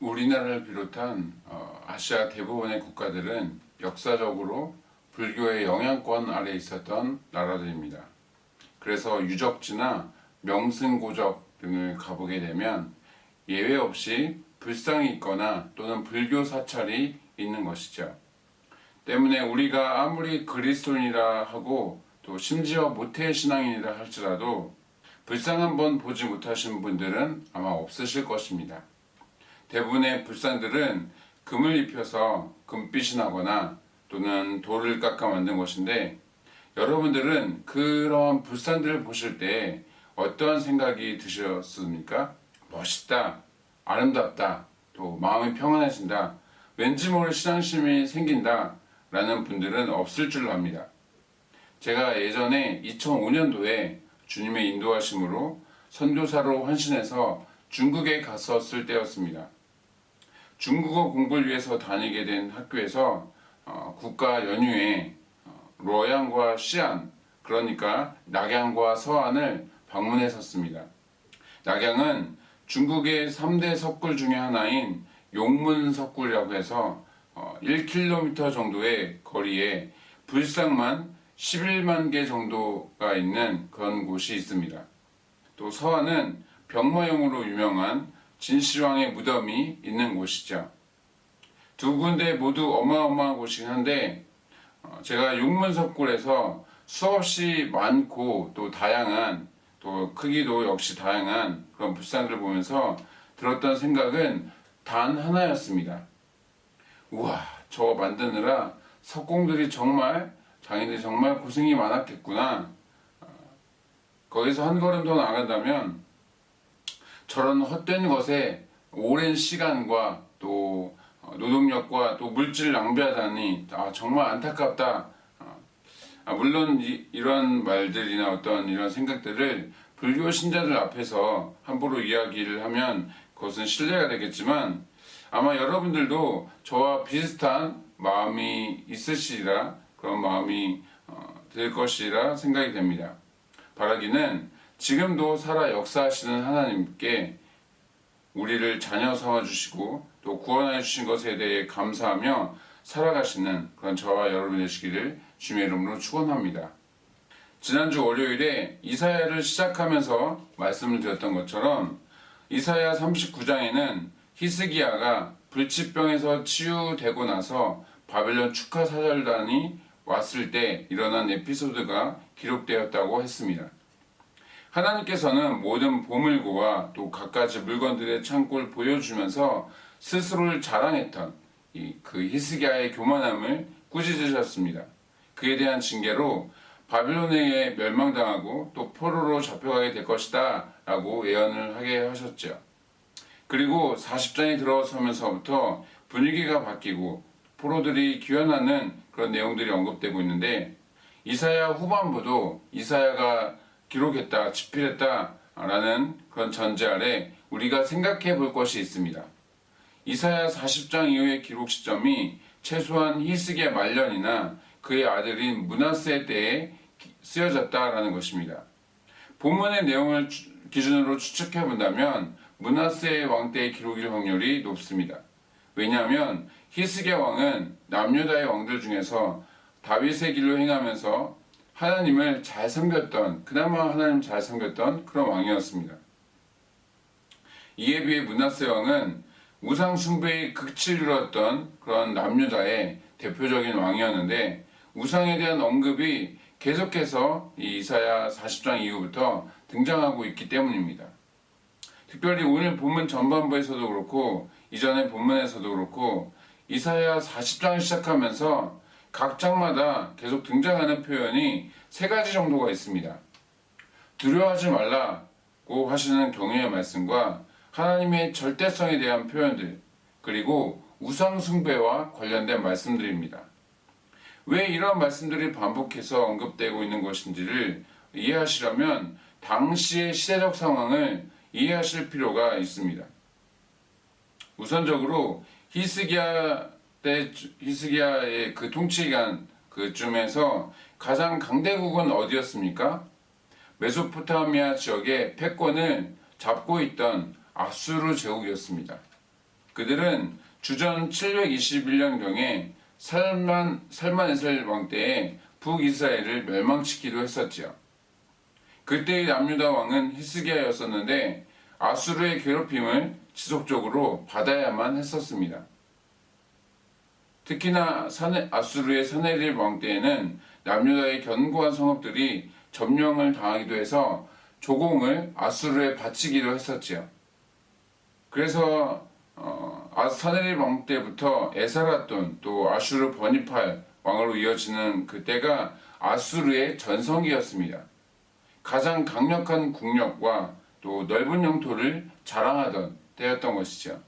우리나라를 비롯한 아시아 대부분의 국가들은 역사적으로 불교의 영향권 아래 있었던 나라들입니다. 그래서 유적지나 명승고적 등을 가보게 되면 예외 없이 불상이 있거나 또는 불교 사찰이 있는 것이죠. 때문에 우리가 아무리 그리스도인이라 하고 또 심지어 모태신앙인이라 할지라도 불상 한번 보지 못하신 분들은 아마 없으실 것입니다. 대부분의 불상들은 금을 입혀서 금빛이 나거나 또는 돌을 깎아 만든 것인데, 여러분들은 그런 불상들을 보실 때 어떠한 생각이 드셨습니까? 멋있다, 아름답다, 또 마음이 평안해진다, 왠지 모를 신앙심이 생긴다 라는 분들은 없을 줄 압니다. 제가 예전에 2005년도에 주님의 인도하심으로 선교사로 헌신해서 중국에 갔었을 때였습니다. 중국어 공부를 위해서 다니게 된 학교에서 국가 연휴에 러양과 시안, 그러니까 낙양과 서안을 방문했었습니다. 낙양은 중국의 3대 석굴 중에 하나인 용문석굴이라고 해서 1km 정도의 거리에 불상만 11만 개 정도가 있는 그런 곳이 있습니다. 또 서안은 병마용으로 유명한 진시황의 무덤이 있는 곳이죠. 두 군데 모두 어마어마한 곳이긴 한데, 제가 용문석굴에서 수없이 많고 또 다양한, 또 크기도 역시 다양한 그런 불상들을 보면서 들었던 생각은 단 하나였습니다. 우와, 저거 만드느라 장인들이 정말 고생이 많았겠구나. 거기서 한 걸음 더 나간다면 저런 헛된 것에 오랜 시간과 또 노동력과 또 물질을 낭비하다니 정말 안타깝다. 물론 이런 말들이나 어떤 이런 생각들을 불교 신자들 앞에서 함부로 이야기를 하면 그것은 신뢰가 되겠지만, 아마 여러분들도 저와 비슷한 마음이 있으시리라, 그런 마음이 될 것이라 생각이 됩니다. 바라기는 지금도 살아 역사하시는 하나님께 우리를 자녀 삼아주시고 또 구원하여 주신 것에 대해 감사하며 살아가시는 그런 저와 여러분 되시기를 주님의 이름으로 축원합니다. 지난주 월요일에 이사야를 시작하면서 말씀을 드렸던 것처럼 이사야 39장에는 히스기야가 불치병에서 치유되고 나서 바벨론 축하사절단이 왔을 때 일어난 에피소드가 기록되었다고 했습니다. 하나님께서는 모든 보물고와 또 갖가지 물건들의 창고를 보여주면서 스스로를 자랑했던 그 히스기야의 교만함을 꾸짖으셨습니다. 그에 대한 징계로 바빌론에 멸망당하고 또 포로로 잡혀가게 될 것이다 라고 예언을 하게 하셨죠. 그리고 40장이 들어서면서부터 분위기가 바뀌고 포로들이 귀환하는 그런 내용들이 언급되고 있는데, 이사야 후반부도 이사야가 기록했다, 집필했다 라는 그런 전제 아래 우리가 생각해 볼 것이 있습니다. 이사야 40장 이후의 기록 시점이 최소한 히스기야 말년이나 그의 아들인 므낫세 때에 쓰여졌다라는 것입니다. 본문의 내용을 기준으로 추측해 본다면 므낫세 왕 때의 기록일 확률이 높습니다. 왜냐하면 히스기야 왕은 남유다의 왕들 중에서 다윗의 길로 행하면서 하나님을 잘 섬겼던, 그나마 하나님 잘 섬겼던 그런 왕이었습니다. 이에 비해 므낫세 왕은 우상 숭배의 극치를 이루었던 그런 남유다의 대표적인 왕이었는데, 우상에 대한 언급이 계속해서 이 이사야 40장 이후부터 등장하고 있기 때문입니다. 특별히 오늘 본문 전반부에서도 그렇고 이전의 본문에서도 그렇고 이사야 40장을 시작하면서 각 장마다 계속 등장하는 표현이 3가지 정도가 있습니다. 두려워하지 말라고 하시는 경외의 말씀과 하나님의 절대성에 대한 표현들, 그리고 우상 숭배와 관련된 말씀들입니다. 왜 이런 말씀들이 반복해서 언급되고 있는 것인지를 이해하시려면 당시의 시대적 상황을 이해하실 필요가 있습니다. 우선적으로 히스기야의 그 통치기간 그쯤에서 가장 강대국은 어디였습니까? 메소포타미아 지역의 패권을 잡고 있던 아수르 제국이었습니다. 그들은 주전 721년경에 살만에셀 왕 때에 북이스라엘을 멸망시키기도 했었지요. 그때의 남유다 왕은 히스기야였었는데 아수르의 괴롭힘을 지속적으로 받아야만 했었습니다. 특히나 아수르의 사네립 왕 때에는 남유다의 견고한 성읍들이 점령을 당하기도 해서 조공을 아수르에 바치기도 했었지요. 그래서 사네립 왕 때부터 에사라돈 또 아수르 버니팔 왕으로 이어지는 그때가 아수르의 전성기였습니다. 가장 강력한 국력과 또 넓은 영토를 자랑하던 때였던 것이죠.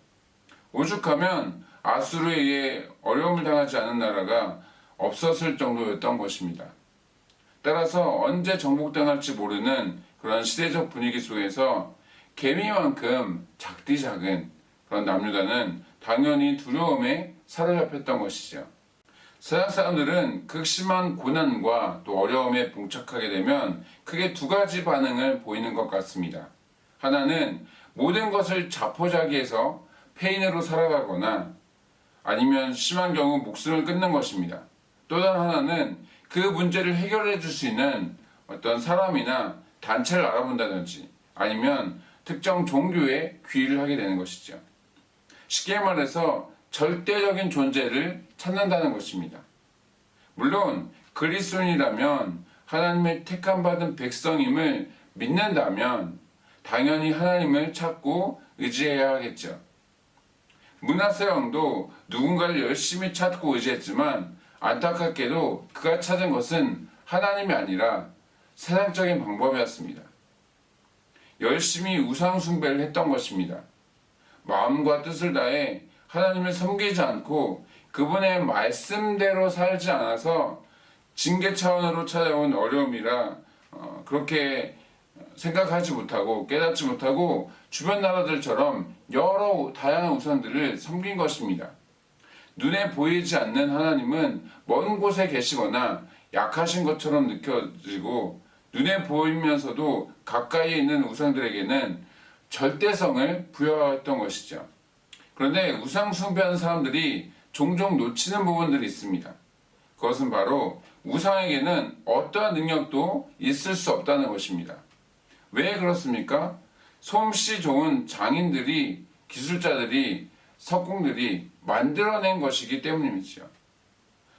오죽하면 아수르에 의해 어려움을 당하지 않은 나라가 없었을 정도였던 것입니다. 따라서 언제 정복당할지 모르는 그런 시대적 분위기 속에서 개미만큼 작디 작은 그런 남유다는 당연히 두려움에 사로잡혔던 것이죠. 서양 사람들은 극심한 고난과 또 어려움에 봉착하게 되면 크게 두 가지 반응을 보이는 것 같습니다. 하나는 모든 것을 자포자기해서 페인으로 살아가거나 아니면 심한 경우 목숨을 끊는 것입니다. 또 다른 하나는 그 문제를 해결해 줄 수 있는 어떤 사람이나 단체를 알아본다든지 아니면 특정 종교에 귀의를 하게 되는 것이죠. 쉽게 말해서 절대적인 존재를 찾는다는 것입니다. 물론 그리스도인이라면 하나님의 택함받은 백성임을 믿는다면 당연히 하나님을 찾고 의지해야 하겠죠. 므낫세 왕도 누군가를 열심히 찾고 의지했지만 안타깝게도 그가 찾은 것은 하나님이 아니라 세상적인 방법이었습니다. 열심히 우상 숭배를 했던 것입니다. 마음과 뜻을 다해 하나님을 섬기지 않고 그분의 말씀대로 살지 않아서 징계 차원으로 찾아온 어려움이라 그렇게 생각하지 못하고 깨닫지 못하고 주변 나라들처럼 여러 다양한 우상들을 섬긴 것입니다. 눈에 보이지 않는 하나님은 먼 곳에 계시거나 약하신 것처럼 느껴지고 눈에 보이면서도 가까이에 있는 우상들에게는 절대성을 부여했던 것이죠. 그런데 우상 숭배하는 사람들이 종종 놓치는 부분들이 있습니다. 그것은 바로 우상에게는 어떠한 능력도 있을 수 없다는 것입니다. 왜 그렇습니까? 솜씨 좋은 장인들이, 기술자들이, 석공들이 만들어낸 것이기 때문이죠.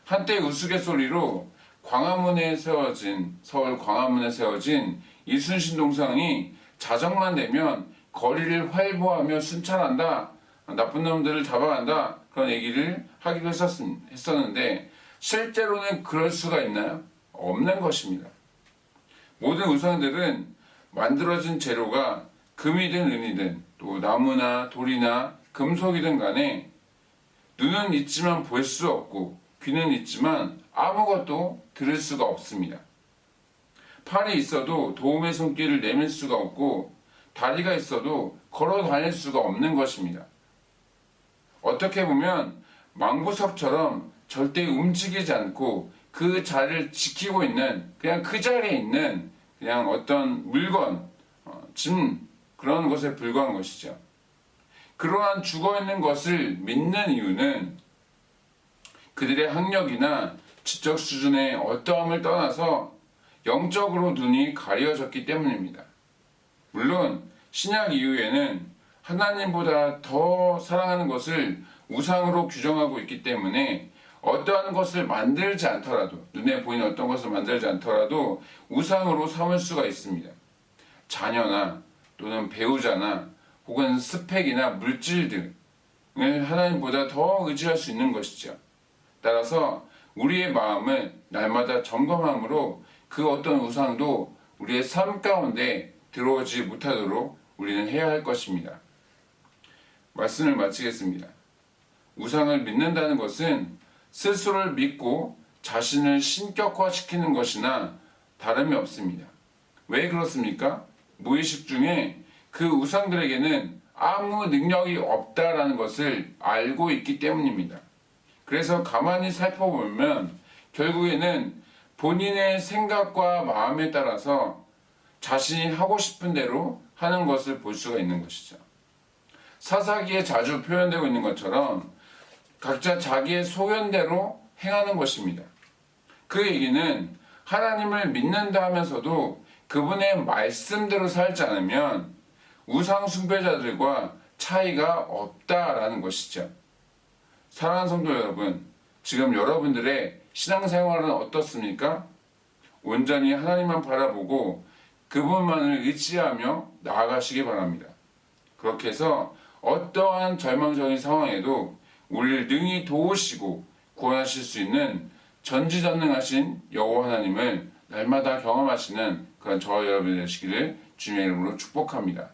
한때 우스갯소리로 서울 광화문에 세워진 이순신 동상이 자정만 되면 거리를 활보하며 순찰한다, 나쁜 놈들을 잡아간다, 그런 얘기를 하기도 했었는데 실제로는 그럴 수가 있나요? 없는 것입니다. 모든 우상들은 만들어진 재료가 금이든 은이든 또 나무나 돌이나 금속이든 간에 눈은 있지만 볼 수 없고 귀는 있지만 아무것도 들을 수가 없습니다. 팔이 있어도 도움의 손길을 내밀 수가 없고 다리가 있어도 걸어 다닐 수가 없는 것입니다. 어떻게 보면 망부석처럼 절대 움직이지 않고 그 자리를 지키고 있는 그냥 그 자리에 있는 그냥 어떤 물건, 짐 그런 것에 불과한 것이죠. 그러한 죽어있는 것을 믿는 이유는 그들의 학력이나 지적 수준의 어떠함을 떠나서 영적으로 눈이 가려졌기 때문입니다. 물론 신약 이후에는 하나님보다 더 사랑하는 것을 우상으로 규정하고 있기 때문에 어떠한 것을 만들지 않더라도 눈에 보이는 어떤 것을 만들지 않더라도 우상으로 삼을 수가 있습니다. 자녀나 또는 배우자나 혹은 스펙이나 물질등을 하나님보다 더 의지할 수 있는 것이죠. 따라서 우리의 마음을 날마다 점검함으로 그 어떤 우상도 우리의 삶 가운데 들어오지 못하도록 우리는 해야 할 것입니다. 말씀을 마치겠습니다. 우상을 믿는다는 것은 스스로를 믿고 자신을 신격화시키는 것이나 다름이 없습니다. 왜 그렇습니까? 무의식 중에 그 우상들에게는 아무 능력이 없다라는 것을 알고 있기 때문입니다. 그래서 가만히 살펴보면 결국에는 본인의 생각과 마음에 따라서 자신이 하고 싶은 대로 하는 것을 볼 수가 있는 것이죠. 사사기에 자주 표현되고 있는 것처럼 각자 자기의 소견대로 행하는 것입니다. 그 얘기는 하나님을 믿는다 하면서도 그분의 말씀대로 살지 않으면 우상 숭배자들과 차이가 없다라는 것이죠. 사랑하는 성도 여러분, 지금 여러분들의 신앙생활은 어떻습니까? 온전히 하나님만 바라보고 그분만을 의지하며 나아가시기 바랍니다. 그렇게 해서 어떠한 절망적인 상황에도 우리를 능히 도우시고 구원하실 수 있는 전지전능하신 여호와 하나님을 날마다 경험하시는 그런 저와 여러분이 되시기를 주님의 이름으로 축복합니다.